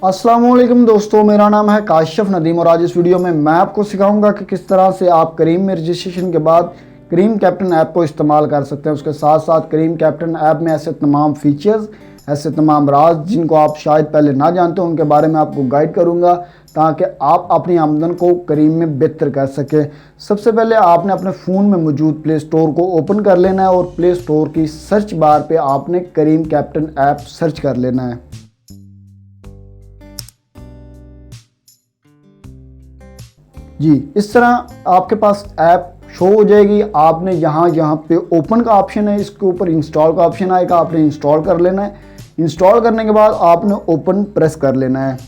अस्सलामुअलैकुम दोस्तों, मेरा नाम है काशिफ नदीम और आज इस वीडियो में मैं आपको सिखाऊंगा कि किस तरह से आप करीम में रजिस्ट्रेशन के बाद करीम कैप्टन ऐप को इस्तेमाल कर सकते हैं। उसके साथ साथ करीम कैप्टन ऐप में ऐसे तमाम फीचर्स, ऐसे तमाम राज जिनको आप शायद पहले ना जानते हो, उनके बारे में आपको गाइड करूंगा ताकि आप अपनी आमदन को करीम में बेहतर कर सकें। सबसे पहले आपने अपने फ़ोन में मौजूद प्ले स्टोर को ओपन कर लेना है और प्ले स्टोर की सर्च बार पर आपने करीम कैप्टन ऐप सर्च कर लेना है। जी, इस तरह आपके पास ऐप शो हो जाएगी। आपने यहाँ पे ओपन का ऑप्शन है, इसके ऊपर इंस्टॉल का ऑप्शन आएगा, आपने इंस्टॉल कर लेना है। इंस्टॉल करने के बाद आपने ओपन प्रेस कर लेना है।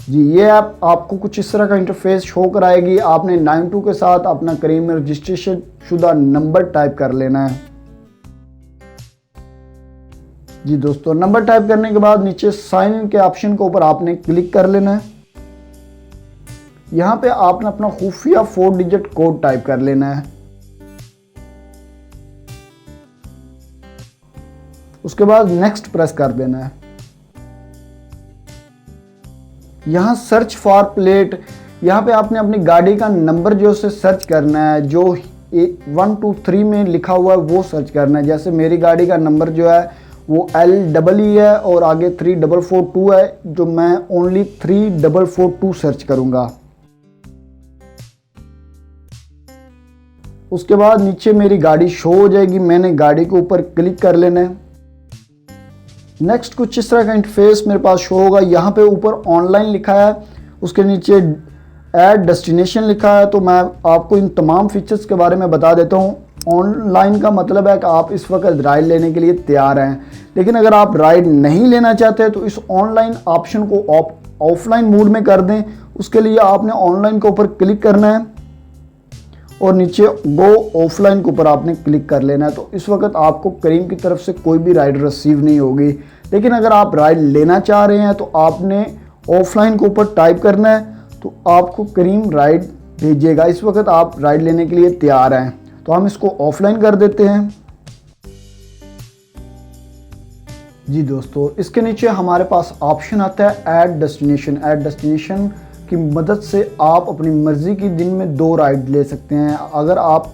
जी, ये ऐप आपको कुछ इस तरह का इंटरफेस शो कराएगी। आपने 92 के साथ अपना करीम में रजिस्ट्रेशन शुदा नंबर टाइप कर लेना है। जी दोस्तों, नंबर टाइप करने के बाद नीचे साइन इन के ऑप्शन के ऊपर आपने क्लिक कर लेना है। यहाँ पे आपने अपना खुफिया 4 डिजिट कोड टाइप कर लेना है। उसके बाद नेक्स्ट प्रेस कर देना है। यहाँ सर्च फॉर प्लेट, यहाँ पे आपने अपनी गाड़ी का नंबर जो से सर्च करना है, जो 1 2 3 में लिखा हुआ है वो सर्च करना है। जैसे मेरी गाड़ी का नंबर जो है वो LEE है और आगे 3442 है, जो मैं ओनली 3442 सर्च करूंगा। उसके बाद नीचे मेरी गाड़ी शो हो जाएगी, मैंने गाड़ी के ऊपर क्लिक कर लेना है। नेक्स्ट कुछ इस तरह का इंटरफेस मेरे पास शो होगा। यहाँ पे ऊपर ऑनलाइन लिखा है, उसके नीचे ऐड डेस्टिनेशन लिखा है। तो मैं आपको इन तमाम फीचर्स के बारे में बता देता हूँ। ऑनलाइन का मतलब है कि आप इस वक्त राइड लेने के लिए तैयार हैं, लेकिन अगर आप राइड नहीं लेना चाहते तो इस ऑनलाइन ऑप्शन को ऑफलाइन मोड में कर दें। उसके लिए आपने ऑनलाइन के ऊपर क्लिक करना है और नीचे गो ऑफलाइन के ऊपर आपने क्लिक कर लेना है। तो इस वक्त आपको करीम की तरफ से कोई भी राइड रिसीव नहीं होगी, लेकिन अगर आप राइड लेना चाह रहे हैं तो आपने ऑफलाइन के ऊपर टाइप करना है, तो आपको करीम राइड भेजेगा। इस वक्त आप राइड लेने के लिए तैयार हैं, तो हम इसको ऑफलाइन कर देते हैं। जी दोस्तों, इसके नीचे हमारे पास ऑप्शन आता है ऐड डेस्टिनेशन। ऐड डेस्टिनेशन की मदद से आप अपनी मर्ज़ी की दिन में 2 राइड ले सकते हैं। अगर आप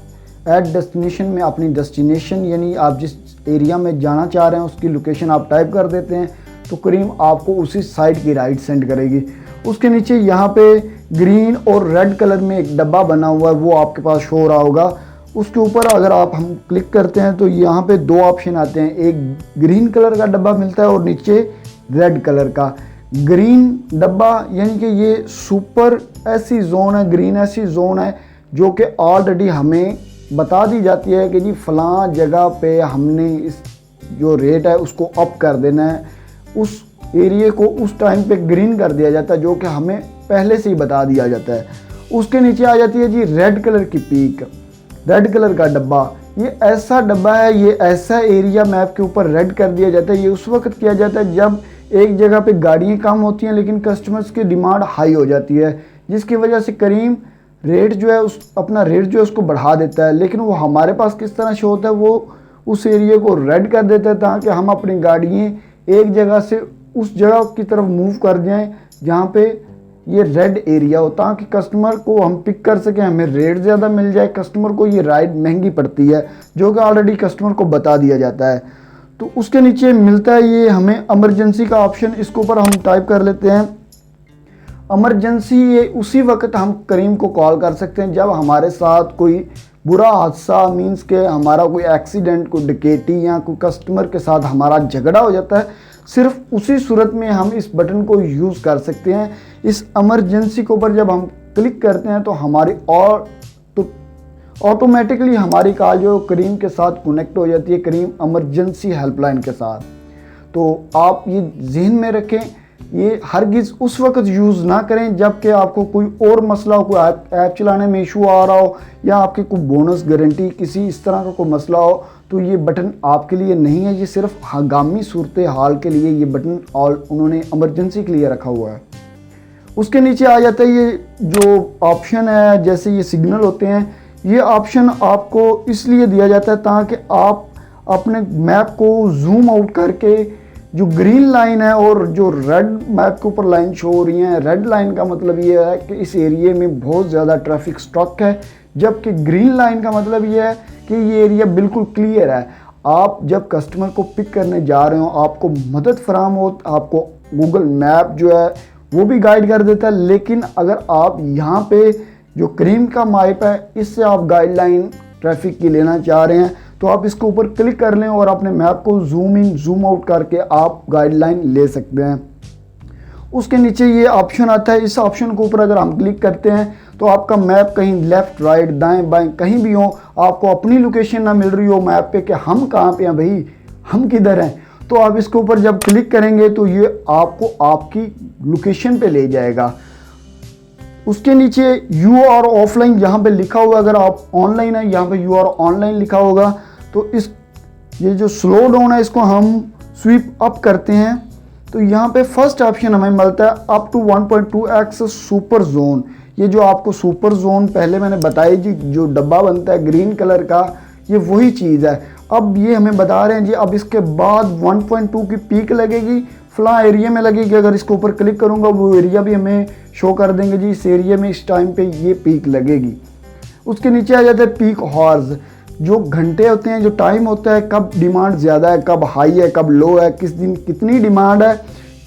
ऐड डेस्टिनेशन में अपनी डेस्टिनेशन यानी आप जिस एरिया में जाना चाह रहे हैं उसकी लोकेशन आप टाइप कर देते हैं तो करीम आपको उसी साइट की राइड सेंड करेगी। उसके नीचे यहाँ पे ग्रीन और रेड कलर में एक डब्बा बना हुआ है, वो आपके पास शो हो रहा होगा। उसके ऊपर अगर आप हम क्लिक करते हैं तो यहाँ पे 2 ऑप्शन आते हैं, एक ग्रीन कलर का डब्बा मिलता है और नीचे रेड कलर का। ग्रीन डब्बा यानी कि ये सुपर ऐसी जोन है, ग्रीन ऐसी जोन है जो कि ऑलरेडी हमें बता दी जाती है कि जी फलां जगह पे हमने इस जो रेट है उसको अप कर देना है। उस एरिया को उस टाइम पे ग्रीन कर दिया जाता है, जो कि हमें पहले से ही बता दिया जाता है। उसके नीचे आ जाती है जी रेड कलर की पीक, रेड कलर का डब्बा। ये ऐसा डब्बा है, ये ऐसा एरिया मैप के ऊपर रेड कर दिया जाता है। ये उस वक्त किया जाता है जब एक जगह पे गाड़ियाँ कम होती हैं लेकिन कस्टमर्स की डिमांड हाई हो जाती है, जिसकी वजह से करीम रेट जो है अपना रेट जो है उसको बढ़ा देता है। लेकिन वो हमारे पास किस तरह से होता है, वो उस एरिया को रेड कर देता है ताकि हम अपनी गाड़ियाँ एक जगह से उस जगह की तरफ मूव कर जाएँ जहाँ पे ये रेड एरिया हो, ताकि कस्टमर को हम पिक कर सकें, हमें रेट ज़्यादा मिल जाए। कस्टमर को ये राइड महंगी पड़ती है जो कि ऑलरेडी कस्टमर को बता दिया जाता है। तो उसके नीचे मिलता है ये हमें इमरजेंसी का ऑप्शन, इसके ऊपर हम टाइप कर लेते हैं इमरजेंसी। ये उसी वक्त हम करीम को कॉल कर सकते हैं जब हमारे साथ कोई बुरा हादसा मीन्स के हमारा कोई एक्सीडेंट, कोई डकैती या कोई कस्टमर के साथ हमारा झगड़ा हो जाता है। सिर्फ उसी सूरत में हम इस बटन को यूज़ कर सकते हैं। इस इमरजेंसी के ऊपर जब हम क्लिक करते हैं तो हमारी ऑटोमेटिकली हमारी कॉल जो करीम के साथ कनेक्ट हो जाती है, करीम इमरजेंसी हेल्पलाइन के साथ। तो आप ये जहन में रखें, ये हरगिज़ उस वक्त यूज़ ना करें जबकि आपको कोई और मसला हो, कोई ऐप चलाने में इशू आ रहा हो या आपकी कोई बोनस गारंटी किसी इस तरह का कोई मसला हो, तो ये बटन आपके लिए नहीं है। ये सिर्फ हंगामी सूरत हाल के लिए ये बटन उन्होंने इमरजेंसी के लिए रखा हुआ है। उसके नीचे आ जाता है ये जो ऑप्शन है, जैसे ये सिग्नल होते हैं, ये ऑप्शन आपको इसलिए दिया जाता है ताकि आप अपने मैप को जूम आउट करके जो ग्रीन लाइन है और जो रेड मैप के ऊपर लाइन शो हो रही है, रेड लाइन का मतलब ये है कि इस एरिया में बहुत ज़्यादा ट्रैफिक स्टॉक है, जबकि ग्रीन लाइन का मतलब ये है कि ये एरिया बिल्कुल क्लियर है। आप जब कस्टमर को पिक करने जा रहे हो, आपको मदद फराम हो, आपको गूगल मैप जो है वो भी गाइड कर देता है, लेकिन अगर आप यहाँ पे जो करीम का मैप है इससे आप गाइडलाइन ट्रैफिक की लेना चाह रहे हैं तो आप इसके ऊपर क्लिक कर लें और अपने मैप को जूम इन जूम आउट करके आप गाइडलाइन ले सकते हैं। उसके नीचे ये ऑप्शन आता है, इस ऑप्शन के ऊपर अगर हम क्लिक करते हैं तो आपका मैप कहीं लेफ़्ट राइट दाएं बाएं कहीं भी हो, आपको अपनी लोकेशन ना मिल रही हो मैप पे कि हम कहाँ पे हैं भाई, हम किधर हैं, तो आप इसके ऊपर जब क्लिक करेंगे तो ये आपको आपकी लोकेशन पे ले जाएगा। उसके नीचे यू आर ऑफलाइन यहाँ पे लिखा हुआ, अगर आप ऑनलाइन है यहाँ पे यू आर ऑनलाइन लिखा होगा, तो इस ये जो स्लो डाउन है इसको हम स्वीप अप करते हैं तो यहाँ पे फर्स्ट ऑप्शन हमें मिलता है up to 1.2x super zone. ये जो आपको सुपर जोन पहले मैंने बताई जी, जो डब्बा बनता है ग्रीन कलर का, ये वही चीज़ है। अब ये हमें बता रहे हैं जी अब इसके बाद 1.2 की पीक लगेगी, फला एरिया में लगेगी। अगर इसके ऊपर क्लिक करूँगा वो एरिया भी हमें शो कर देंगे जी, इस एरिया में इस टाइम पे ये पीक लगेगी। उसके नीचे आ जाता है पीक हॉर्स, जो घंटे होते हैं, जो टाइम होता है, कब डिमांड ज़्यादा है, कब हाई है, कब लो है, किस दिन कितनी डिमांड है,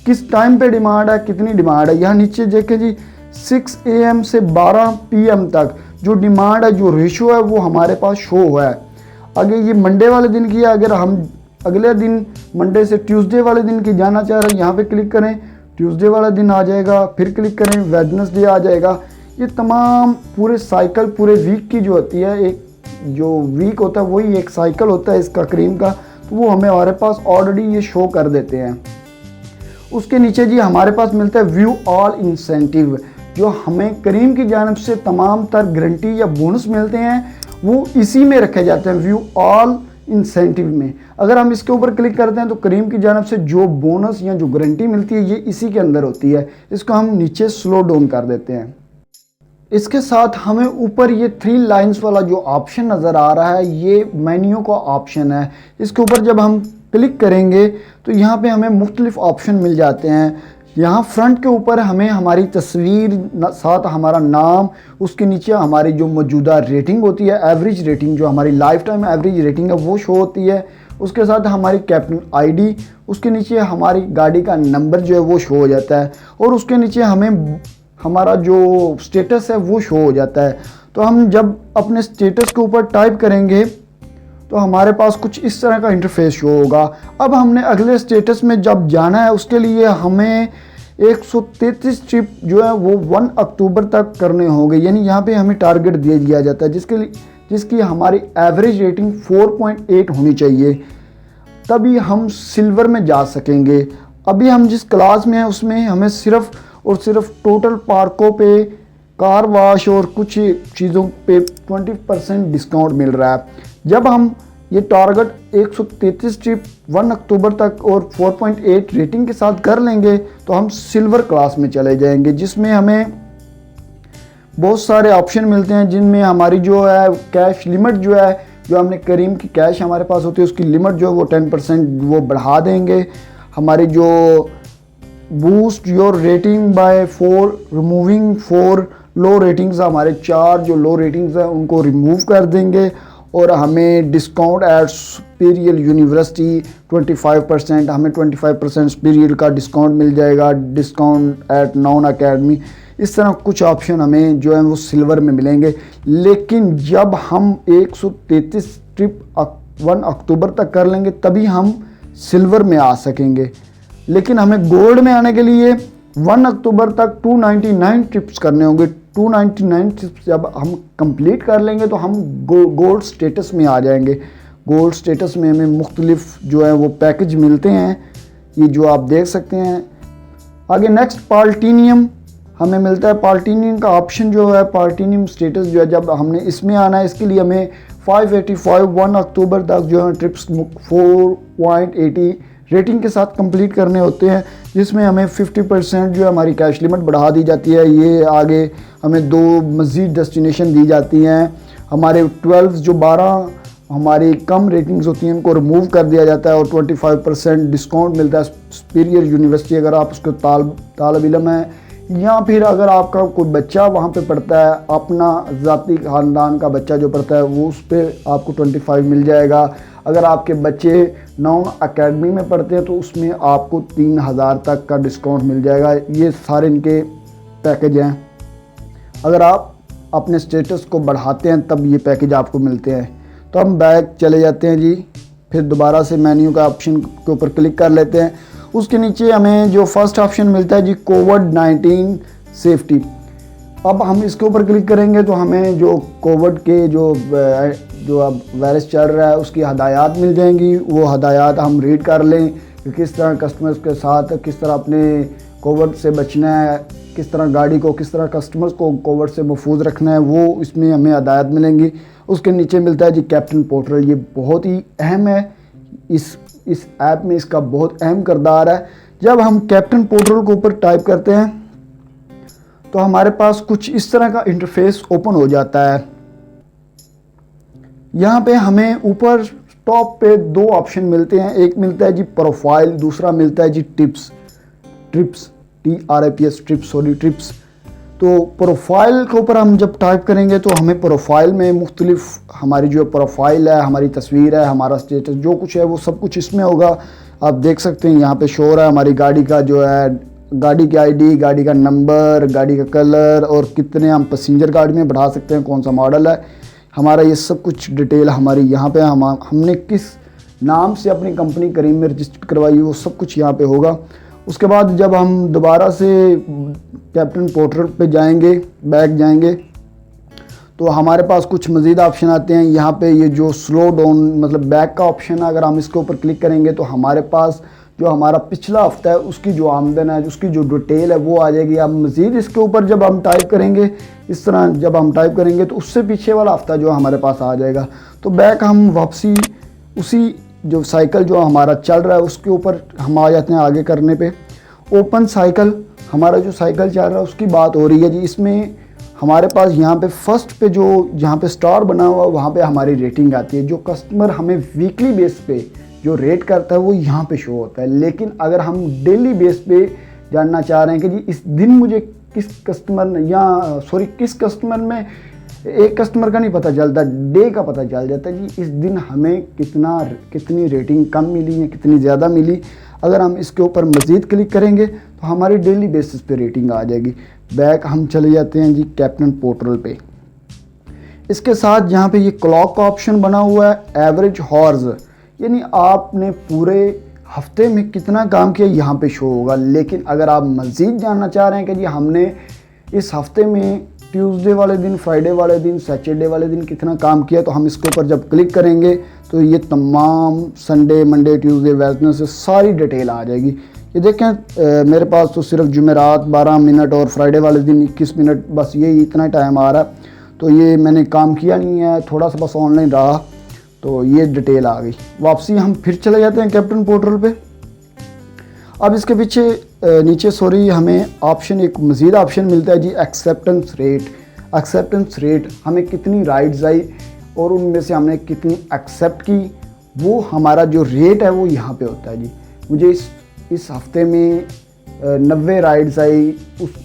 किस टाइम पे डिमांड है, कितनी डिमांड है। यहाँ नीचे देखें जी 6 AM से 12 PM तक जो डिमांड है, जो रेशो है वो हमारे पास शो हुआ है। आगे ये मंडे वाले दिन की है, अगर हम अगले दिन मंडे से ट्यूसडे वाले दिन की जाना चाह रहे हैं यहाँ पे क्लिक करें, ट्यूसडे वाला दिन आ जाएगा, फिर क्लिक करें वेडनेसडे आ जाएगा। ये तमाम पूरे साइकिल पूरे वीक की जो होती है, एक जो वीक होता है वही एक साइकिल होता है इसका करीम का, तो वो हमें हमारे पास ऑलरेडी ये शो कर देते हैं। उसके नीचे जी हमारे पास मिलता है व्यू ऑल इंसेंटिव, जो हमें करीम की जानिब से तमाम तर गारंटी या बोनस मिलते हैं वो इसी में रखे जाते हैं, व्यू ऑल इंसेंटिव में। अगर हम इसके ऊपर क्लिक करते हैं तो करीम की जानिब से जो बोनस या जो गारंटी मिलती है ये इसी के अंदर होती है। इसको हम नीचे स्लो डाउन कर देते हैं। इसके साथ हमें ऊपर ये 3 लाइंस वाला जो ऑप्शन नज़र आ रहा है ये मेन्यू का ऑप्शन है। इसके ऊपर जब हम क्लिक करेंगे तो यहाँ पे हमें मुख्तलिफ ऑप्शन मिल जाते हैं। यहाँ फ्रंट के ऊपर हमें हमारी तस्वीर साथ हमारा नाम, उसके नीचे हमारी जो मौजूदा रेटिंग होती है, एवरेज रेटिंग, जो हमारी लाइफ टाइम एवरेज रेटिंग है वो शो होती है। उसके साथ हमारी कैप्टन आईडी, उसके नीचे हमारी गाड़ी का नंबर जो है वो शो हो जाता है, और उसके नीचे हमें हमारा जो स्टेटस है वो शो हो जाता है। तो हम जब अपने स्टेटस के ऊपर टाइप करेंगे तो हमारे पास कुछ इस तरह का इंटरफेस शो होगा। अब हमने अगले स्टेटस में जब जाना है उसके लिए हमें 133 ट्रिप जो है वो 1 अक्टूबर तक करने होंगे, यानी यहाँ पे हमें टारगेट दे दिया जाता है जिसकी हमारी एवरेज रेटिंग 4.8 होनी चाहिए, तभी हम सिल्वर में जा सकेंगे। अभी हम जिस क्लास में हैं उसमें हमें सिर्फ और सिर्फ टोटल पार्कों पे, कार वॉश और कुछ चीज़ों पे 20% डिस्काउंट मिल रहा है। जब हम ये टारगेट 133 ट्रिप 1 अक्टूबर तक और 4.8 रेटिंग के साथ कर लेंगे तो हम सिल्वर क्लास में चले जाएंगे, जिसमें हमें बहुत सारे ऑप्शन मिलते हैं, जिनमें हमारी जो है कैश लिमिट जो है, जो हमने करीम की कैश हमारे पास होती है उसकी लिमिट जो है वो 10% वो बढ़ा देंगे। हमारी जो boost your rating by 4 removing 4 low ratings, हमारे 4 जो लो रेटिंग्स हैं उनको रिमूव कर देंगे, और हमें डिस्काउंट एट सुपीरियर यूनिवर्सिटी 25%, हमें 25% सुपीरियर का डिस्काउंट मिल जाएगा, डिस्काउंट एट नॉन अकेडमी। इस तरह कुछ ऑप्शन हमें जो है वो सिल्वर में मिलेंगे। लेकिन जब हम 133 ट्रिप 1 अक्टूबर तक कर लेंगे तभी हम सिल्वर में आ सकेंगे। लेकिन हमें गोल्ड में आने के लिए 1 अक्टूबर तक 299 ट्रिप्स करने होंगे। 299 ट्रिप्स जब हम कंप्लीट कर लेंगे तो हम गोल्ड स्टेटस में आ जाएंगे। गोल्ड स्टेटस में हमें मुख्तलिफ जो है वो पैकेज मिलते हैं, ये जो आप देख सकते हैं। आगे नेक्स्ट पाल्टीनियम हमें मिलता है। पाल्टीनियम का ऑप्शन जो है, पाल्टीनियम स्टेटस जो है, जब हमने इसमें आना है इसके लिए हमें 585 1 अक्टूबर तक जो है ट्रिप्स 4.80 रेटिंग के साथ कंप्लीट करने होते हैं, जिसमें हमें 50% जो है हमारी कैश लिमिट बढ़ा दी जाती है। ये आगे हमें 2 मज़ीद डेस्टिनेशन दी जाती हैं। हमारे 12 जो 12 हमारी कम रेटिंग्स होती हैं उनको रिमूव कर दिया जाता है और 25% डिस्काउंट मिलता है सुपीरियर यूनिवर्सिटी अगर आप उसके तालब इलम है, या फिर अगर आपका कोई बच्चा वहाँ पे पढ़ता है, अपना ज़ाती ख़ानदान का बच्चा जो पढ़ता है वो उस पर आपको 25 मिल जाएगा। अगर आपके बच्चे नॉन अकेडमी में पढ़ते हैं तो उसमें आपको 3000 तक का डिस्काउंट मिल जाएगा। ये सारे इनके पैकेज हैं। अगर आप अपने स्टेटस को बढ़ाते हैं तब ये पैकेज आपको मिलते हैं। तो हम बैक चले जाते हैं जी, फिर दोबारा से मेन्यू का ऑप्शन के ऊपर क्लिक कर लेते हैं। उसके नीचे हमें जो फर्स्ट ऑप्शन मिलता है जी कोविड-19 सेफ्टी। अब हम इसके ऊपर क्लिक करेंगे तो हमें जो कोविड के जो अब वायरस चल रहा है उसकी हदायत मिल जाएंगी। वो हदायत हम रीड कर लें कि किस तरह कस्टमर्स के साथ किस तरह अपने कोविड से बचना है, किस तरह गाड़ी को, किस तरह कस्टमर्स को कोविड से महफूज रखना है, वो इसमें हमें हदायत मिलेंगी। उसके नीचे मिलता है जी कैप्टन पोर्टल। ये बहुत ही अहम है, इस ऐप में इसका बहुत अहम किरदार है। जब हम कैप्टन पोर्टल के ऊपर टाइप करते हैं तो हमारे पास कुछ इस तरह का इंटरफेस ओपन हो जाता है। यहाँ पे हमें ऊपर टॉप पे 2 ऑप्शन मिलते हैं, एक मिलता है जी प्रोफाइल, दूसरा मिलता है जी ट्रिप्स। ट्रिप्स। तो प्रोफाइल के ऊपर हम जब टाइप करेंगे तो हमें प्रोफाइल में मुख्तलिफ हमारी जो प्रोफाइल है, हमारी तस्वीर है, हमारा स्टेटस जो कुछ है वो सब कुछ इसमें होगा। आप देख सकते हैं यहाँ पे शो हो रहा है हमारी गाड़ी का जो है, गाड़ी की आईडी, गाड़ी का नंबर, गाड़ी का कलर और कितने हम पैसेंजर गाड़ी में बढ़ा सकते हैं, कौन सा मॉडल है, हमारा ये सब कुछ डिटेल हमारी यहाँ पे हमने किस नाम से अपनी कंपनी करीम में रजिस्टर करवाई वो सब कुछ यहाँ पे होगा। उसके बाद जब हम दोबारा से कैप्टन पोर्टल पे जाएंगे, बैक जाएंगे तो हमारे पास कुछ मज़ीद ऑप्शन आते हैं। यहाँ पे ये जो स्लो डाउन मतलब बैक का ऑप्शन है, अगर हम इसके ऊपर क्लिक करेंगे तो हमारे पास जो हमारा पिछला हफ्ता है उसकी जो आमदन है, उसकी जो डिटेल है वो आ जाएगी। अब मज़ीद इसके ऊपर जब हम टाइप करेंगे, इस तरह जब हम टाइप करेंगे तो उससे पीछे वाला हफ्ता जो हमारे पास आ जाएगा। तो बैक हम वापसी उसी जो साइकिल जो हमारा चल रहा है उसके ऊपर हम आ जाते हैं आगे करने पे। ओपन साइकिल, हमारा जो साइकिल चल रहा है उसकी बात हो रही है जी। इसमें हमारे पास यहाँ पे फर्स्ट पे जो जहाँ पे स्टार बना हुआ वहाँ पे हमारी रेटिंग आती है। जो कस्टमर हमें वीकली बेस पे जो रेट करता है वो यहाँ पे शो होता है। लेकिन अगर हम डेली बेस पे जानना चाह रहे हैं कि जी इस दिन मुझे किस कस्टमर में एक कस्टमर का नहीं पता चलता, डे का पता चल जाता है जी इस दिन हमें कितनी रेटिंग कम मिली है, कितनी ज़्यादा मिली। अगर हम इसके ऊपर मज़ीद क्लिक करेंगे तो हमारी डेली बेसिस पे रेटिंग आ जाएगी। बैक हम चले जाते हैं जी कैप्टन पोर्टल पे। इसके साथ यहाँ पे ये क्लॉक का ऑप्शन बना हुआ है, एवरेज हॉर्स, यानी आपने पूरे हफ्ते में कितना काम किया यहाँ पे शो होगा। लेकिन अगर आप मज़ीद जानना चाह रहे हैं कि जी हमने इस हफ्ते में ट्यूसडे वाले दिन, फ्राइडे वाले दिन, सैटरडे वाले दिन कितना काम किया, तो हम इसके ऊपर जब क्लिक करेंगे तो ये तमाम संडे, मंडे, ट्यूसडे, वेडनेसडे सारी डिटेल आ जाएगी। ये देखें मेरे पास तो सिर्फ जुमेरात 12 मिनट और फ्राइडे वाले दिन 21 मिनट, बस ये इतना टाइम आ रहा है। तो ये मैंने काम किया नहीं है, थोड़ा सा बस ऑनलाइन रहा, तो ये डिटेल आ गई। वापसी हम फिर चले जाते हैं कैप्टन पोर्टल पे। अब इसके पीछे नीचे हमें ऑप्शन एक मज़ीद ऑप्शन मिलता है जी एक्सेप्टेंस रेट। हमें कितनी राइड्स आई और उनमें से हमने कितनी एक्सेप्ट की, वो हमारा जो रेट है वो यहाँ पे होता है जी। मुझे इस हफ्ते में 90 राइड्स आई,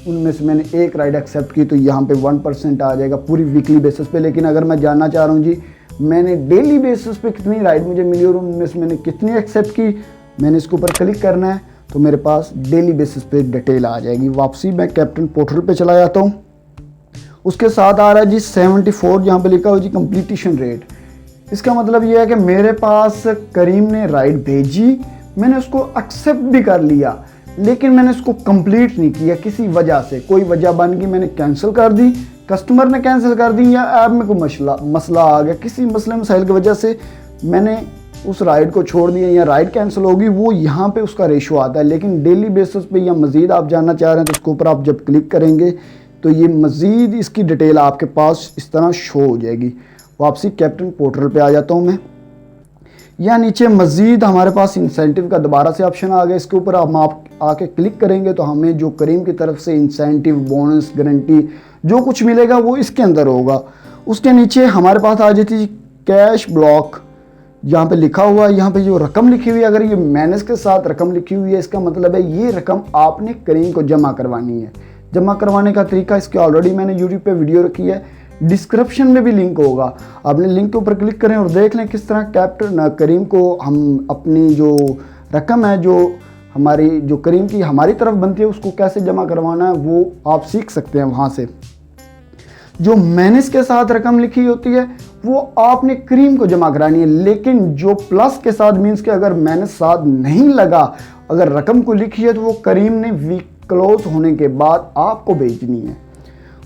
उनमें से मैंने 1 राइड एक्सेप्ट की तो यहाँ पे 1% आ जाएगा पूरी वीकली बेसिस पे। लेकिन अगर मैं जानना चाह रहा हूँ जी मैंने डेली बेसिस पे कितनी राइड मुझे मिली और उनमें से मैंने कितनी एक्सेप्ट की, मैंने इसके ऊपर क्लिक करना है तो मेरे पास डेली बेसिस पे डिटेल आ जाएगी। वापसी मैं कैप्टन पोर्टल पे चला जाता हूँ। उसके साथ आ रहा है जी 74, जहाँ पे लिखा हो जी कंप्लीटेशन रेट। इसका मतलब ये है कि मेरे पास करीम ने राइड भेजी, मैंने उसको एक्सेप्ट भी कर लिया, लेकिन मैंने उसको कंप्लीट नहीं किया किसी वजह से। कोई वजह बन गई, मैंने कैंसिल कर दी, कस्टमर ने कैंसिल कर दी, या ऐप में कोई मसला आ गया, किसी मसले मसाइल की वजह से मैंने उस राइड को छोड़ दिया या राइड कैंसिल होगी, वो यहाँ पे उसका रेशो आता है। लेकिन डेली बेसिस पे या मज़ीद आप जानना चाह रहे हैं तो उसके ऊपर आप जब क्लिक करेंगे तो ये मज़ीद इसकी डिटेल आपके पास इस तरह शो हो जाएगी। वापसी कैप्टन पोर्टल पे आ जाता हूँ मैं। या नीचे मज़ीद हमारे पास इंसेंटिव का दोबारा से ऑप्शन आ गया। इसके ऊपर हम आप आके क्लिक करेंगे तो हमें जो करीम की तरफ से इंसेंटिव, बोनस, गारंटी जो कुछ मिलेगा वो इसके अंदर होगा। उसके नीचे हमारे पास आ जाती है कैश ब्लॉक यहाँ पे लिखा हुआ है, यहाँ पे जो रकम लिखी हुई है, अगर ये माइनस के साथ रकम लिखी हुई है इसका मतलब है ये रकम आपने करीम को जमा करवानी है। जमा करवाने का तरीका इसके ऑलरेडी मैंने यूट्यूब पे वीडियो रखी है, डिस्क्रिप्शन में भी लिंक होगा, आपने लिंक के ऊपर क्लिक करें और देख लें किस तरह कैप्टन करीम को हम अपनी जो रकम है जो हमारी जो करीम की हमारी तरफ बनती है उसको कैसे जमा करवाना है वो आप सीख सकते हैं वहाँ से। जो माइनस के साथ रकम लिखी होती है वो आपने करीम को जमा करानी है, लेकिन जो प्लस के साथ मीन्स कि अगर माइनस साथ नहीं लगा, अगर रकम को लिखी है तो वो करीम ने वीक क्लोज होने के बाद आपको भेजनी है।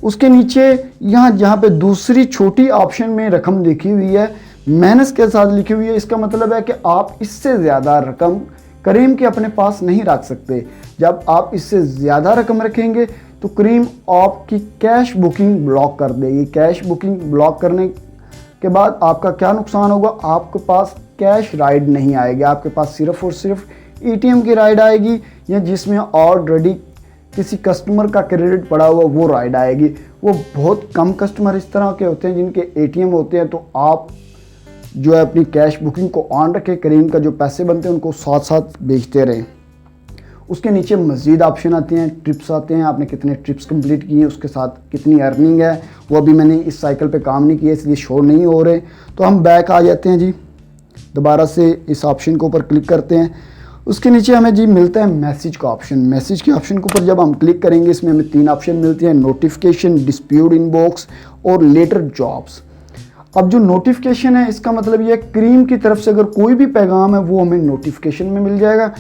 उसके नीचे यहाँ जहाँ पे दूसरी छोटी ऑप्शन में रकम लिखी हुई है माइनस के साथ लिखी हुई है, इसका मतलब है कि आप इससे ज़्यादा रकम करीम के अपने पास नहीं रख सकते। जब आप इससे ज़्यादा रकम रखेंगे तो करीम आपकी कैश बुकिंग ब्लॉक कर देगी। कैश बुकिंग ब्लॉक करने के बाद आपका क्या नुकसान होगा, आपके पास कैश राइड नहीं आएगी, आपके पास सिर्फ और सिर्फ एटीएम की राइड आएगी या जिसमें ऑलरेडी किसी कस्टमर का क्रेडिट पड़ा हुआ वो राइड आएगी। वो बहुत कम कस्टमर इस तरह के होते हैं जिनके एटीएम होते हैं, तो आप जो है अपनी कैश बुकिंग को ऑन रखें, करीम का जो पैसे बनते हैं उनको साथ साथ भेजते रहें। उसके नीचे मज़ीद ऑप्शन आते हैं, ट्रिप्स आते हैं, आपने कितने ट्रिप्स कंप्लीट किए, उसके साथ कितनी अर्निंग है, वो अभी मैंने इस साइकिल पे काम नहीं किया इसलिए शो नहीं हो रहे। तो हम बैक आ जाते हैं जी, दोबारा से इस ऑप्शन के ऊपर क्लिक करते हैं। उसके नीचे हमें जी मिलता है मैसेज का ऑप्शन। मैसेज के ऑप्शन के ऊपर जब हम क्लिक करेंगे इसमें हमें 3 ऑप्शन मिलते हैं, नोटिफिकेशन, डिस्प्यूट इनबॉक्स और लेटर जॉब्स। अब जो नोटिफिकेशन है इसका मतलब ये करीम की तरफ से अगर कोई भी पैगाम है वो हमें नोटिफिकेशन में मिल जाएगा।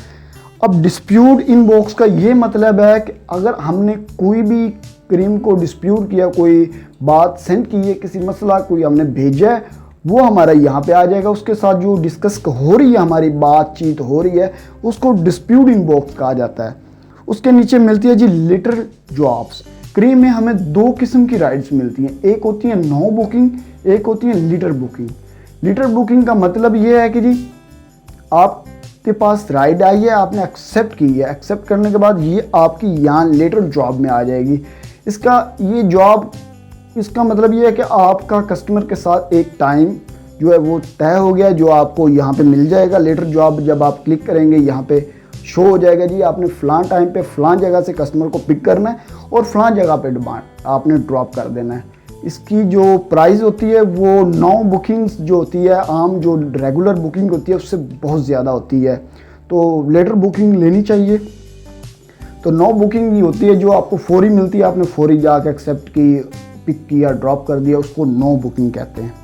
अब डिस्प्यूट इनबॉक्स का ये मतलब है कि अगर हमने कोई भी करीम को डिस्प्यूट किया, कोई बात सेंड की है, किसी मसला कोई हमने भेजा है, वो हमारा यहाँ पे आ जाएगा। उसके साथ जो डिस्कस हो रही है, हमारी बातचीत हो रही है, उसको डिस्प्यूट इनबॉक्स कहा जाता है। उसके नीचे मिलती है जी लेटर जॉब्स। करीम में हमें 2 किस्म की राइड्स मिलती हैं, एक होती है नो बुकिंग, एक होती है लीटर बुकिंग। लीटर बुकिंग का मतलब ये है कि जी आपके पास राइड आई है, आपने एक्सेप्ट की है, एक्सेप्ट करने के बाद ये आपकी यहाँ लेटर जॉब में आ जाएगी। इसका ये जॉब इसका मतलब ये है कि आपका कस्टमर के साथ एक टाइम जो है वो तय हो गया, जो आपको यहाँ पे मिल जाएगा। लेटर जॉब जब आप क्लिक करेंगे यहाँ पे शो हो जाएगा जी आपने फ़लाँ टाइम पे फ़लाँ जगह से कस्टमर को पिक करना है और फ़लाँ जगह पे डिमांड आपने ड्रॉप कर देना है। इसकी जो प्राइस होती है वो 9 बुकिंग्स जो होती है, आम जो रेगुलर बुकिंग होती है उससे बहुत ज़्यादा होती है, तो लेटर बुकिंग लेनी चाहिए। तो 9 बुकिंग ही होती है जो आपको फौरी मिलती है, आपने फौरी जाके एक्सेप्ट की, पिक किया, ड्रॉप कर दिया, उसको 9 बुकिंग कहते हैं।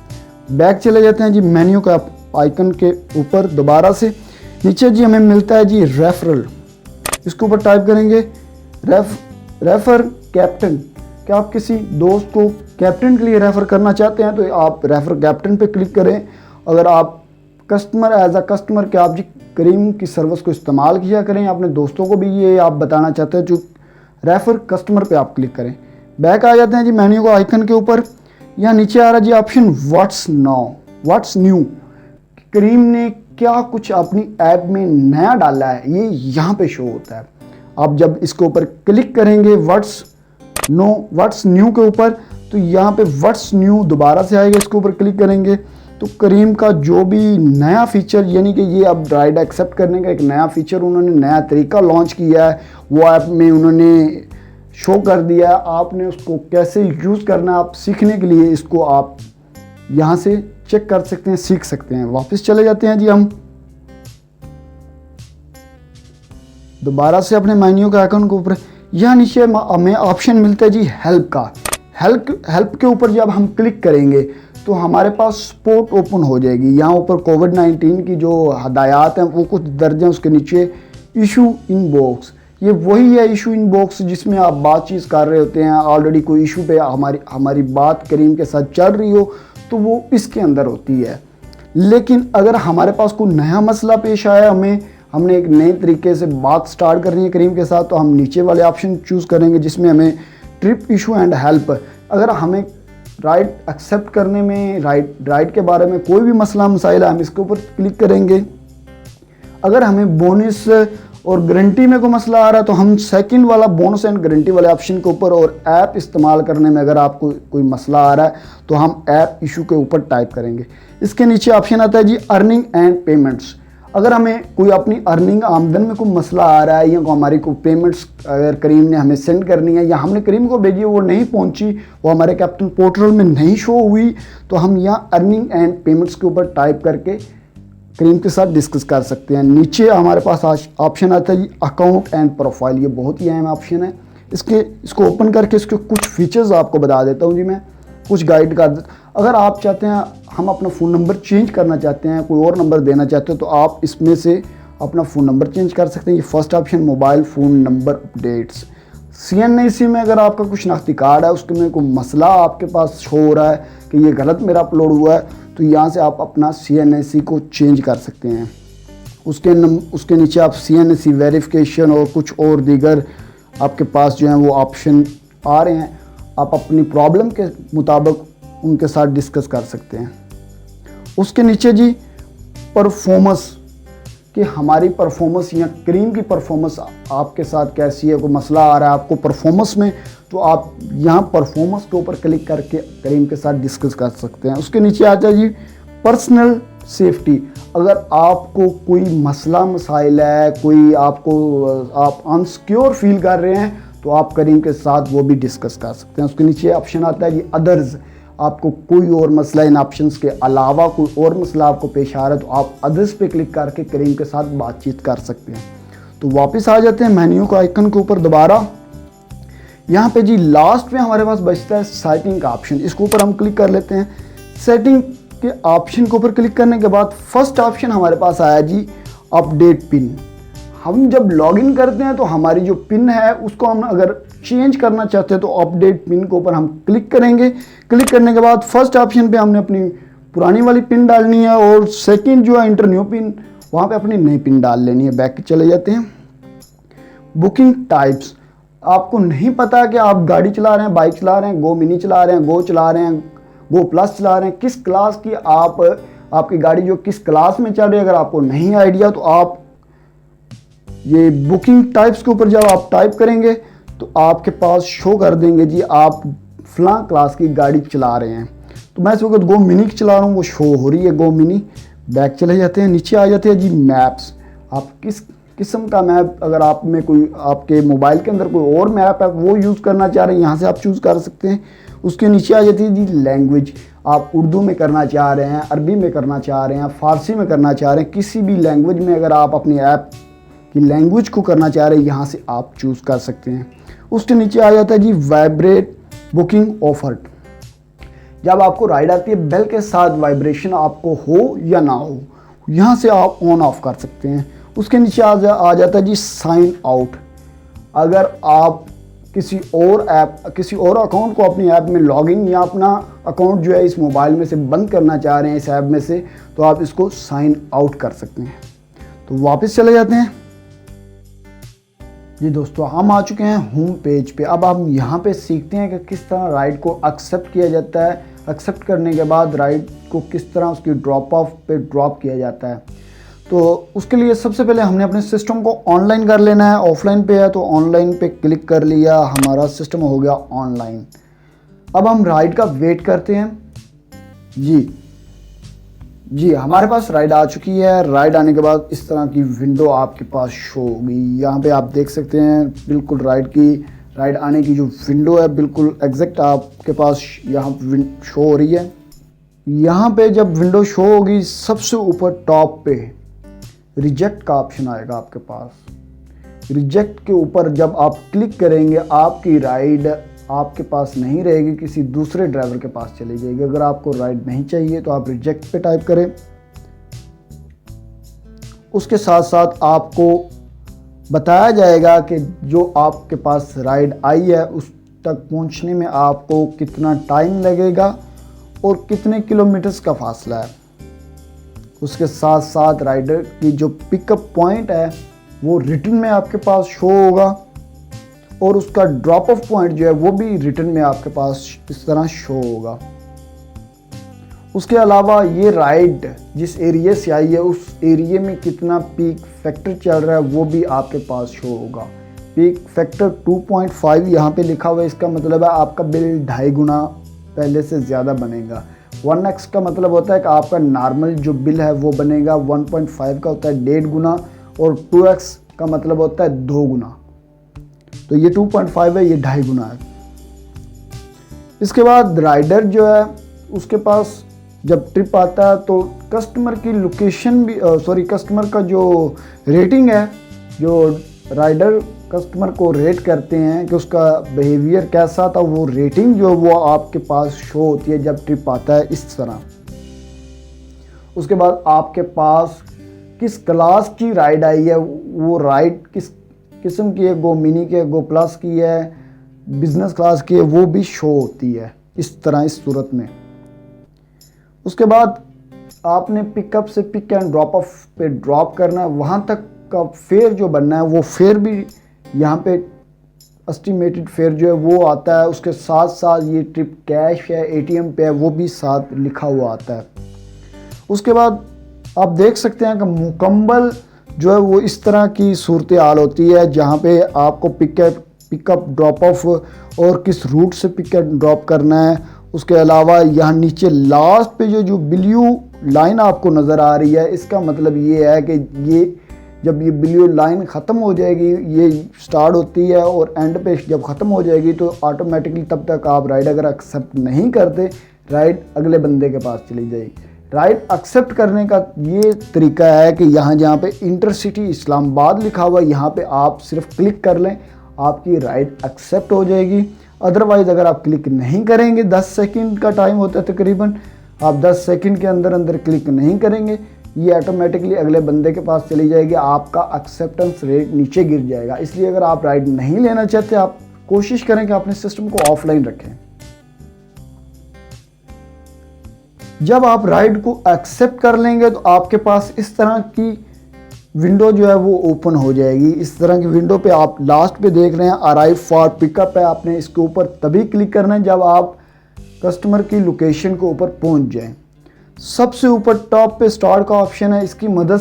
बैक चले जाते हैं जी मेन्यू का आइकन के ऊपर, दोबारा से नीचे जी हमें मिलता है जी रेफरल। इसके ऊपर टाइप करेंगे रेफर कैप्टन। क्या आप किसी दोस्त को कैप्टन के लिए रेफ़र करना चाहते हैं तो आप रेफ़र कैप्टन पे क्लिक करें। अगर आप कस्टमर एज अ कस्टमर के आप जी करीम की सर्विस को इस्तेमाल किया करें, अपने दोस्तों को भी ये आप बताना चाहते हैं, जो रेफ़र कस्टमर पे आप क्लिक करें। बैक आ जाते हैं जी मेन्यू को आइकन के ऊपर, यहाँ नीचे आ रहा है जी option what's now, what's new. Karim ने क्या कुछ अपनी ऐप में नया डाला है ये यहाँ पे शो होता है। आप जब इसके ऊपर क्लिक करेंगे व्हाट्स न्यू के ऊपर तो यहाँ पे व्हाट्स न्यू दोबारा से आएगा। इसके ऊपर क्लिक करेंगे तो करीम का जो भी नया फीचर, यानी कि ये अब राइड एक्सेप्ट करने का एक नया फीचर उन्होंने नया तरीका लॉन्च किया है, वो ऐप में उन्होंने शो कर दिया है। आपने उसको कैसे यूज़ करना है आप सीखने के लिए इसको आप यहाँ से चेक कर सकते हैं, सीख सकते हैं। वापस चले जाते हैं जी हम दोबारा से अपने मेन्यू के आइकन के ऊपर, यहाँ नीचे हमें ऑप्शन मिलता है जी हेल्प का। हेल्प के ऊपर जब हम क्लिक करेंगे तो हमारे पास सपोर्ट ओपन हो जाएगी। यहाँ ऊपर कोविड-19 की जो हदायत हैं वो कुछ दर्ज हैं, उसके नीचे इशू इनबॉक्स, ये वही है इशू इनबॉक्स जिसमें आप बातचीत कर रहे होते हैं, ऑलरेडी कोई इशू पे हमारी बात करीम के साथ चल रही हो तो वो इसके अंदर होती है। लेकिन अगर हमारे पास कोई नया मसला पेश आया, हमने एक नए तरीके से बात स्टार्ट करनी है करीम के साथ, तो हम नीचे वाले ऑप्शन चूज़ करेंगे जिसमें हमें ट्रिप इशू एंड हेल्प, अगर हमें राइड एक्सेप्ट करने में राइड के बारे में कोई भी मसला मसाइल है हम इसके ऊपर क्लिक करेंगे। अगर हमें बोनस और गारंटी में कोई मसला आ रहा है तो हम सेकंड वाला बोनस एंड गारंटी वाले ऑप्शन के ऊपर और ऐप इस्तेमाल करने में अगर आपको कोई मसला आ रहा है तो हम ऐप इशू के ऊपर टाइप करेंगे। इसके नीचे ऑप्शन आता है जी अर्निंग एंड पेमेंट्स। अगर हमें कोई अपनी अर्निंग आमदन में कोई मसला आ रहा है या हमारी कोई पेमेंट्स अगर करीम ने हमें सेंड करनी है या हमने करीम को भेजी वो नहीं पहुंची, वो हमारे कैपिटल पोर्टल में नहीं शो हुई, तो हम यहाँ अर्निंग एंड पेमेंट्स के ऊपर टाइप करके करीम के साथ डिस्कस कर सकते हैं। नीचे हमारे पास ऑप्शन आता है जी अकाउंट एंड प्रोफाइल। ये बहुत ही अहम ऑप्शन है। इसको ओपन करके इसके कुछ फीचर्स आपको बता देता हूँ जी, मैं कुछ गाइड कर देता। अगर आप चाहते हैं हम अपना फ़ोन नंबर चेंज करना चाहते हैं, कोई और नंबर देना चाहते हो, तो आप इसमें से अपना फ़ोन नंबर चेंज कर सकते हैं। ये first option mobile phone number updates. CNIC में अगर आपका कुछ शनाख्ती कार्ड है उसके में कोई मसला आपके पास शो हो रहा है कि ये गलत मेरा अपलोड हुआ है, तो यहाँ से आप अपना CNIC को चेंज कर सकते हैं। उसके नीचे आप CNIC वेरिफिकेशन और कुछ और दीगर आपके पास जो है वो ऑप्शन आ रहे हैं। आप अपनी प्रॉब्लम के मुताबिक उनके साथ डिस्कस कर सकते हैं। उसके नीचे जी परफॉर्मेंस कि हमारी परफॉर्मेंस या करीम की परफॉर्मेंस आपके साथ कैसी है, कोई मसला आ रहा है आपको परफॉर्मेंस में, तो आप यहाँ परफॉर्मेंस के ऊपर क्लिक करके करीम के साथ डिस्कस कर सकते हैं। उसके नीचे आ जाए जी पर्सनल सेफ्टी। अगर आपको कोई मसला मसाइल है, कोई आप अनसिक्योर फील कर रहे हैं, तो आप करीम के साथ वो भी डिस्कस कर सकते हैं। उसके नीचे ऑप्शन आता है जी अदर्स। आपको कोई और मसला इन ऑप्शंस के अलावा कोई और मसला आपको पेश आ रहा है तो आप अदर्स पे क्लिक करके करीम के साथ बातचीत कर सकते हैं। तो वापस आ जाते हैं मेन्यू का आइकन के ऊपर दोबारा। यहाँ पे जी लास्ट में हमारे पास बचता है सेटिंग का ऑप्शन। इसके ऊपर हम क्लिक कर लेते हैं। सेटिंग के ऑप्शन के ऊपर क्लिक करने के बाद फर्स्ट ऑप्शन हमारे पास आया जी अपडेट पिन। हम जब लॉगिन करते हैं तो हमारी जो पिन है उसको हम अगर चेंज करना चाहते हैं तो अपडेट पिन के ऊपर हम क्लिक करेंगे। क्लिक करने के बाद फर्स्ट ऑप्शन पे हमने अपनी पुरानी वाली पिन डालनी है और सेकंड जो है इंटर न्यू पिन, वहाँ पे अपनी नई पिन डाल लेनी है। बैक चले जाते हैं। Booking types. आपको नहीं पता कि आप गाड़ी चला रहे हैं, बाइक चला रहे हैं, गो मिनी चला रहे हैं, गो चला रहे हैं, गो प्लस चला रहे हैं, किस क्लास की आपकी गाड़ी जो किस क्लास में चल रही है, अगर आपको नहीं आइडिया तो आप ये बुकिंग टाइप्स के ऊपर जब आप टाइप करेंगे तो आपके पास शो कर देंगे जी आप फलां क्लास की गाड़ी चला रहे हैं। तो मैं इस वक्त गो मिनी की चला रहा हूँ, वो शो हो रही है गो मिनी। बैक चले जाते हैं। नीचे आ जाते हैं जी मैप्स। आप किस किस्म का मैप, अगर आप में कोई आपके मोबाइल के अंदर कोई और मैप है वो यूज़ करना चाह रहे हैं, यहाँ से आप चूज़ कर सकते हैं। उसके नीचे आ जाती है जी लैंग्वेज। आप उर्दू में करना चाह रहे हैं, अरबी में करना चाह रहे हैं, फ़ारसी में करना चाह रहे हैं, किसी भी लैंग्वेज में अगर आप अपनी ऐप की लैंग्वेज को करना चाह रहे हैं, यहाँ से आप चूज़ कर सकते हैं। उसके नीचे आ जाता है जी वाइब्रेट बुकिंग ऑफर। जब आपको राइड आती है बेल के साथ वाइब्रेशन आपको हो या ना हो, यहाँ से आप ऑन ऑफ कर सकते हैं। उसके नीचे आ जाता है जी साइन आउट। अगर आप किसी और अकाउंट को अपनी ऐप में लॉगिन या अपना अकाउंट जो है इस मोबाइल में से बंद करना चाह रहे हैं इस ऐप में से, तो आप इसको साइन आउट कर सकते हैं। तो वापस चले जाते हैं जी दोस्तों, हम आ चुके हैं होम पेज पे। अब हम यहाँ पे सीखते हैं कि किस तरह राइड को एक्सेप्ट किया जाता है। एक्सेप्ट करने के बाद राइड को किस तरह उसकी ड्रॉप ऑफ पे ड्रॉप किया जाता है। तो उसके लिए सबसे पहले हमने अपने सिस्टम को ऑनलाइन कर लेना है। ऑफलाइन पे है तो ऑनलाइन पे क्लिक कर लिया, हमारा सिस्टम हो गया ऑनलाइन। अब हम राइड का वेट करते हैं। जी हमारे पास राइड आ चुकी है। राइड आने के बाद इस तरह की विंडो आपके पास शो होगी। यहाँ पे आप देख सकते हैं बिल्कुल राइड आने की जो विंडो है बिल्कुल एग्जैक्ट आपके पास यहाँ शो हो रही है। यहाँ पे जब विंडो शो होगी सबसे ऊपर टॉप पे रिजेक्ट का ऑप्शन आएगा आपके पास। रिजेक्ट के ऊपर जब आप क्लिक करेंगे आपकी राइड आपके पास नहीं रहेगी, किसी दूसरे ड्राइवर के पास चली जाएगी। अगर आपको राइड नहीं चाहिए तो आप रिजेक्ट पे टाइप करें। उसके साथ साथ आपको बताया जाएगा कि जो आपके पास राइड आई है उस तक पहुंचने में आपको कितना टाइम लगेगा और कितने किलोमीटर्स का फासला है। उसके साथ साथ राइडर की जो पिकअप पॉइंट है वो रिटन में आपके पास शो होगा और उसका ड्रॉप ऑफ पॉइंट जो है वो भी रिटन में आपके पास इस तरह शो होगा। उसके अलावा ये राइड जिस एरिया से आई है उस एरिया में कितना पीक फैक्टर चल रहा है वो भी आपके पास शो होगा। पीक फैक्टर 2.5 यहाँ पे लिखा हुआ है, इसका मतलब है आपका बिल 2.5 गुना पहले से ज़्यादा बनेगा। 1x का मतलब होता है कि आपका नॉर्मल जो बिल है वो बनेगा। 1.5 का होता है 1.5 गुना और 2x का मतलब होता है 2 गुना। तो ये 2.5 है, ये 2.5 गुना है। इसके बाद राइडर जो है उसके पास जब ट्रिप आता है तो कस्टमर की लोकेशन भी कस्टमर का जो रेटिंग है, जो राइडर कस्टमर को रेट करते हैं कि उसका बिहेवियर कैसा था, वो रेटिंग जो वो आपके पास शो होती है जब ट्रिप आता है इस तरह। उसके बाद आपके पास किस क्लास की राइड आई है, वो राइड किस किस्म की है, गो मिनी की है, गो प्लस की है, बिजनेस क्लास की है, वो भी शो होती है इस तरह, इस सूरत में। उसके बाद आपने पिकअप से पिक एंड ड्रॉप ऑफ पे ड्रॉप करना है, वहाँ तक का फेयर जो बनना है वो फेयर भी यहाँ पे एस्टिमेटेड फेयर जो है वो आता है। उसके साथ साथ ये ट्रिप कैश है, एटीएम पे है, वो भी साथ लिखा हुआ आता है। उसके बाद आप देख सकते हैं कि मुकम्मल जो है वो इस तरह की सूरत हाल होती है जहाँ पे आपको पिकअप ड्रॉप ऑफ और किस रूट से पिक एंड ड्रॉप करना है। उसके अलावा यहाँ नीचे लास्ट पे जो ब्लू लाइन आपको नज़र आ रही है, इसका मतलब ये है कि ये जब ये ब्लू लाइन ख़त्म हो जाएगी, ये स्टार्ट होती है और एंड पे जब ख़त्म हो जाएगी तो ऑटोमेटिकली तब तक आप राइड अगर एक्सेप्ट नहीं करते, राइड अगले बंदे के पास चली जाएगी। राइड एक्सेप्ट करने का ये तरीका है कि यहाँ जहाँ पे इंटरसिटी इस्लामाबाद लिखा हुआ है, यहाँ पे आप सिर्फ क्लिक कर लें, आपकी राइड एक्सेप्ट हो जाएगी। अदरवाइज़ अगर आप क्लिक नहीं करेंगे, 10 सेकंड का टाइम होता है तकरीबन, आप 10 सेकंड के अंदर अंदर क्लिक नहीं करेंगे, ये ऑटोमेटिकली अगले बंदे के पास चली जाएगी, आपका एक्सेप्टेंस रेट नीचे गिर जाएगा। इसलिए अगर आप राइड नहीं लेना चाहते, आप कोशिश करें कि अपने सिस्टम को ऑफलाइन रखें। जब आप राइड को एक्सेप्ट कर लेंगे तो आपके पास इस तरह की विंडो जो है वो ओपन हो जाएगी। इस तरह की विंडो पे आप लास्ट पे देख रहे हैं अराइव फॉर पिकअप है, आपने इसके ऊपर तभी क्लिक करना है जब आप कस्टमर की लोकेशन के ऊपर पहुंच जाएं। सबसे ऊपर टॉप पे स्टार्ट का ऑप्शन है, इसकी मदद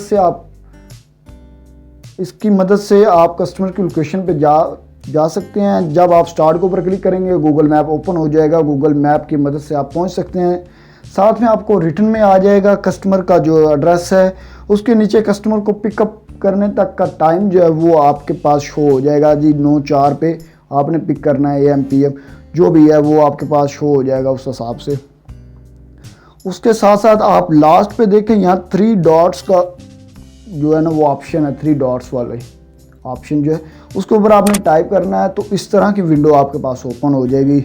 से आप कस्टमर की लोकेशन पे जा सकते हैं। जब आप स्टार्ट के ऊपर क्लिक करेंगे गूगल मैप ओपन हो जाएगा, गूगल मैप की मदद से आप पहुंच सकते हैं। साथ में आपको रिटर्न में आ जाएगा कस्टमर का जो एड्रेस है, उसके नीचे कस्टमर को पिकअप करने तक का टाइम जो है वो आपके पास शो हो जाएगा जी। 9:04 पे आपने पिक करना है, AM PM जो भी है वो आपके पास शो हो जाएगा उस हिसाब से। उसके साथ साथ आप लास्ट पे देखें यहाँ 3 डॉट्स का जो है ना वो ऑप्शन है, 3 डॉट्स वाले ऑप्शन जो है उसके ऊपर आपने टाइप करना है, तो इस तरह की विंडो आपके पास ओपन हो जाएगी।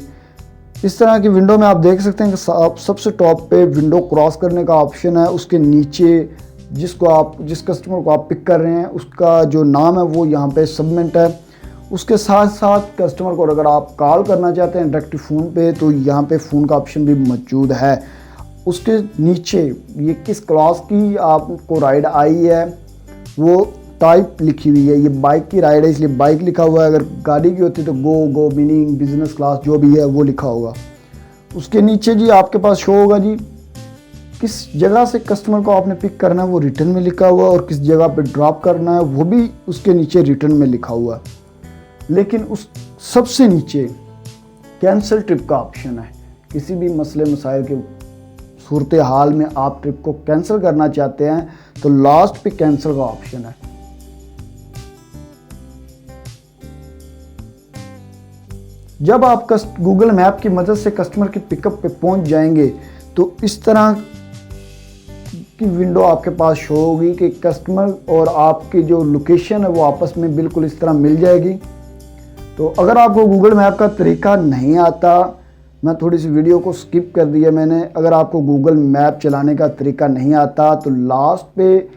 इस तरह की विंडो में आप देख सकते हैं कि आप सबसे टॉप पे विंडो क्रॉस करने का ऑप्शन है, उसके नीचे जिस कस्टमर को आप पिक कर रहे हैं उसका जो नाम है वो यहाँ पे सबमिट है। उसके साथ साथ कस्टमर को अगर आप कॉल करना चाहते हैं डायरेक्ट फ़ोन पे तो यहाँ पे फ़ोन का ऑप्शन भी मौजूद है। उसके नीचे ये किस क्लास की आपको राइड आई है वो टाइप लिखी हुई है, ये बाइक की राइड है इसलिए बाइक लिखा हुआ है, अगर गाड़ी की होती तो गो मिनी बिजनेस क्लास जो भी है वो लिखा होगा। उसके नीचे जी आपके पास शो होगा जी किस जगह से कस्टमर को आपने पिक करना है वो रिटर्न में लिखा हुआ है, और किस जगह पे ड्रॉप करना है वो भी उसके नीचे रिटर्न में लिखा हुआ है। लेकिन उस सबसे नीचे कैंसिल ट्रिप का ऑप्शन है। किसी भी मसले मसाइल के सूरत हाल में आप ट्रिप को कैंसिल करना चाहते हैं तो लास्ट पे कैंसिल का ऑप्शन है। जब आप गूगल मैप की मदद से कस्टमर के पिकअप पे पहुंच जाएंगे तो इस तरह की विंडो आपके पास शो होगी कि कस्टमर और आपकी जो लोकेशन है वो आपस में बिल्कुल इस तरह मिल जाएगी। तो अगर आपको गूगल मैप का तरीका नहीं आता, मैं थोड़ी सी वीडियो को स्किप कर दिया मैंने, अगर आपको गूगल मैप चलाने का तरीका नहीं आता तो लास्ट पे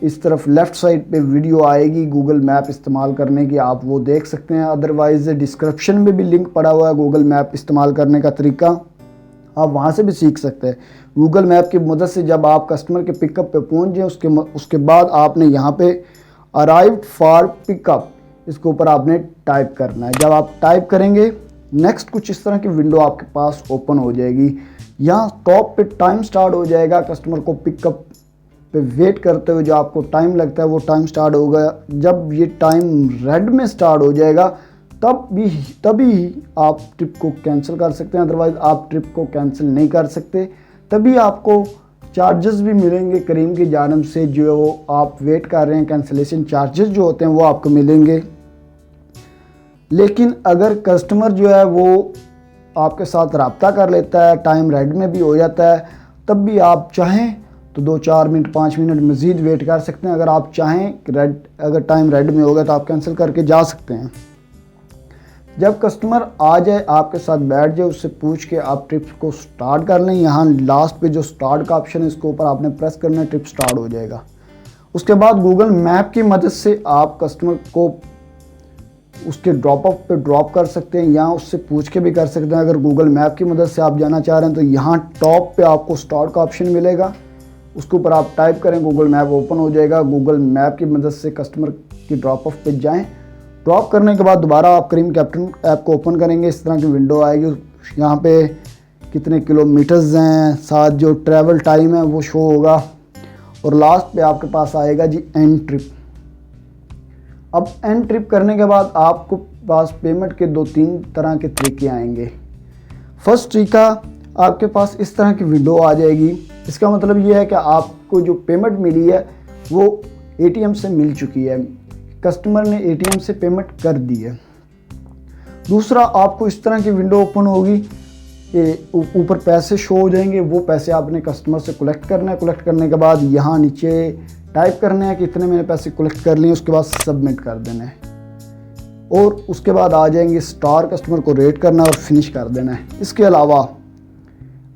इस तरफ लेफ़्ट साइड पे वीडियो आएगी गूगल मैप इस्तेमाल करने की, आप वो देख सकते हैं। अदरवाइज़ डिस्क्रिप्शन में भी लिंक पड़ा हुआ है गूगल मैप इस्तेमाल करने का तरीका, आप वहाँ से भी सीख सकते हैं। गूगल मैप की मदद से जब आप कस्टमर के पिकअप पे पहुँच जाए उसके बाद आपने यहाँ पे अराइव्ड फॉर पिकअप इसके ऊपर आपने टाइप करना है। जब आप टाइप करेंगे नेक्स्ट कुछ इस तरह की विंडो आपके पास ओपन हो जाएगी। यहाँ टॉप पे टाइम स्टार्ट हो जाएगा, कस्टमर को पिकअप पे वेट करते हुए जो आपको टाइम लगता है वो टाइम स्टार्ट होगा। जब ये टाइम रेड में स्टार्ट हो जाएगा तभी आप ट्रिप को कैंसिल कर सकते हैं, अदरवाइज़ आप ट्रिप को कैंसिल नहीं कर सकते। तभी आपको चार्जेस भी मिलेंगे करीम की जानिब से, जो वो आप वेट कर रहे हैं कैंसिलेशन चार्जेस जो होते हैं वो आपको मिलेंगे। लेकिन अगर कस्टमर जो है वो आपके साथ रब्ता कर लेता है, टाइम रेड में भी हो जाता है, तब भी आप चाहें तो 2-4 मिनट 5 मिनट मज़ीद वेट कर सकते हैं। अगर आप चाहें अगर टाइम रेड में होगा तो आप कैंसिल करके जा सकते हैं। जब कस्टमर आ जाए आपके साथ बैठ जाए, उससे पूछ के आप ट्रिप को स्टार्ट कर लें। यहाँ लास्ट पे जो स्टार्ट का ऑप्शन है इसके ऊपर आपने प्रेस करना है, ट्रिप स्टार्ट हो जाएगा। उसके बाद गूगल मैप की मदद से आप कस्टमर को उसके ड्रॉप ऑफ पे ड्रॉप कर सकते हैं या उससे पूछ के भी कर सकते हैं। अगर गूगल मैप की मदद से आप जाना चाह रहे हैं तो यहाँ टॉप पे आपको स्टार्ट का ऑप्शन मिलेगा, उसके ऊपर आप टाइप करें, गूगल मैप ओपन हो जाएगा। गूगल मैप की मदद से कस्टमर की ड्रॉप ऑफ पे जाएं। ड्रॉप करने के बाद दोबारा आप करीम कैप्टन ऐप को ओपन करेंगे, इस तरह की विंडो आएगी। यहाँ पे कितने किलोमीटर्स हैं, साथ जो ट्रैवल टाइम है वो शो होगा, और लास्ट पे आपके पास आएगा जी एंड ट्रिप। अब एंड ट्रिप करने के बाद आपको पास पेमेंट के 2-3 तरह के तरीके आएंगे। फर्स्ट तरीका, आपके पास इस तरह की विंडो आ जाएगी। इसका मतलब ये है कि आपको जो पेमेंट मिली है वो एटीएम से मिल चुकी है, कस्टमर ने एटीएम से पेमेंट कर दी है। दूसरा, आपको इस तरह की विंडो ओपन होगी कि ऊपर पैसे शो हो जाएंगे, वो पैसे आपने कस्टमर से कलेक्ट करना है। कलेक्ट करने के बाद यहाँ नीचे टाइप करने हैं कि इतने मैंने पैसे कलेक्ट कर लिए, उसके बाद सबमिट कर देना है, और उसके बाद आ जाएंगे स्टार, कस्टमर को रेट करना और फिनिश कर देना है। इसके अलावा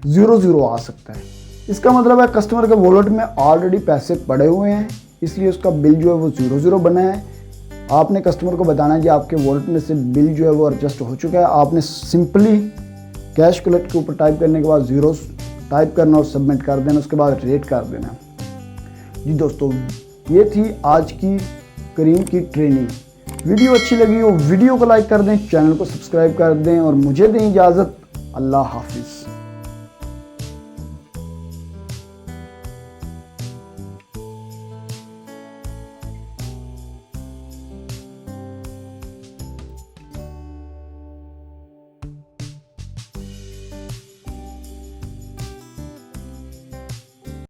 0 आ सकता है। इसका मतलब है कस्टमर के वॉलेट में ऑलरेडी पैसे पड़े हुए हैं, इसलिए उसका बिल जो है वो 0 बना है। आपने कस्टमर को बताना है कि आपके वॉलेट में से बिल जो है वो एडजस्ट हो चुका है। आपने सिंपली कैश कलेक्ट के ऊपर टाइप करने के बाद 0 टाइप करना और सबमिट कर देना, उसके बाद रेट कर देना। जी दोस्तों, ये थी आज की करीम की ट्रेनिंग। वीडियो अच्छी लगी हो वीडियो को लाइक कर दें, चैनल को सब्सक्राइब कर दें और मुझे दें इजाज़त। अल्लाह हाफिज़।